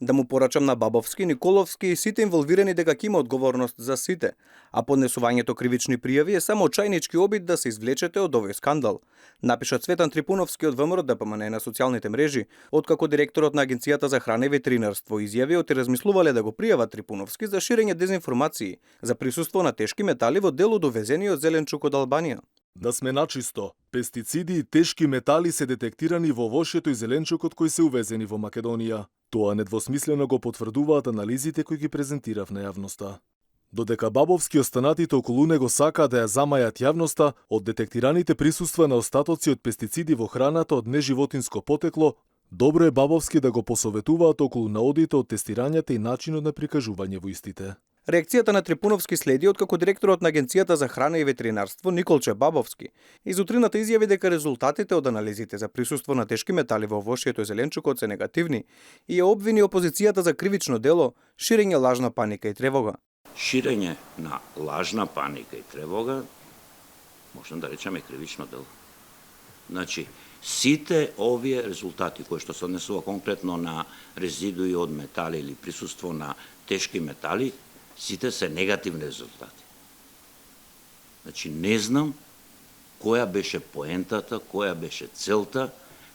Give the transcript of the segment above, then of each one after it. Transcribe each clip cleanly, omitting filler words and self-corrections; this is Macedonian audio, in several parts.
Да му порачам на Бабовски, Николовски и сите инволвирани дека ќе има одговорност за сите, а поднесувањето кривични пријави е само чајнички обид да се извлечете од овој скандал, напиша Цветан Трипуновски од ВМРО ДПМН на социјалните мрежи, откако директорот на Агенцијата за храна и ветеринарство изјави оти размислувале да го пријават Трипуновски за ширење дезинформации за присуство на тешки метали во дел од увезениот зеленчук од Албанија. Да сме начисто, пестициди и тешки метали се детектирани во овошјето и зеленчукот кои се увезени во Македонија. Тоа недвосмислено го потврдуваат анализите кои ги презентирав на јавноста. Додека Бабовски и останатите околу него сакаат да ја замајат јавноста, од детектираните присуства на остатоци од пестициди во храната од неживотинско потекло, добро е Бабовски да го посоветуваат околу наодите од тестирањата и начинот на прикажување во истите. Реакцијата на Трипуновски следи откако директорот на Агенцијата за храна и ветеринарство Николче Бабовски изутрината изјави дека резултатите од анализите за присуство на тешки метали во овошјето и зеленчукот се негативни и ја обвини опозицијата за кривично дело, ширење лажна паника и тревога. Ширење на лажна паника и тревога, можем да речеме кривично дело. Значи, сите овие резултати кои што се однесува конкретно на резидуи од метали или присуство на тешки метали, сите се негативни резултати. Значи, не знам која беше поентата, која беше целта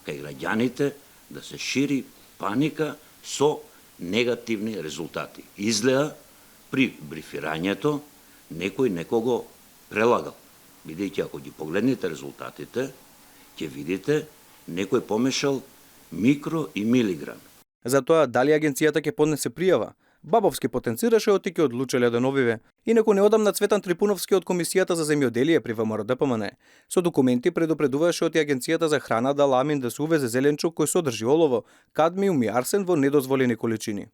кај граѓаните да се шири паника со негативни резултати. Изгледа при брифирањето некој некого прелагал. Бидејќи ако ги погледнете резултатите, ќе видите некој помешал микро и милиграм. За тоа дали агенцијата ќе поднесе пријава, Бабовски потенцираше оти ќе одлучеле деновиве. Инаку неодамна Цветан Трипуновски од Комисијата за земјоделие при ВМРО ДПМН со документи предупредуваше оти Агенцијата за храна да ламин да се увезе зеленчук кој содржи олово, кадмиум и арсен во недозволени количини.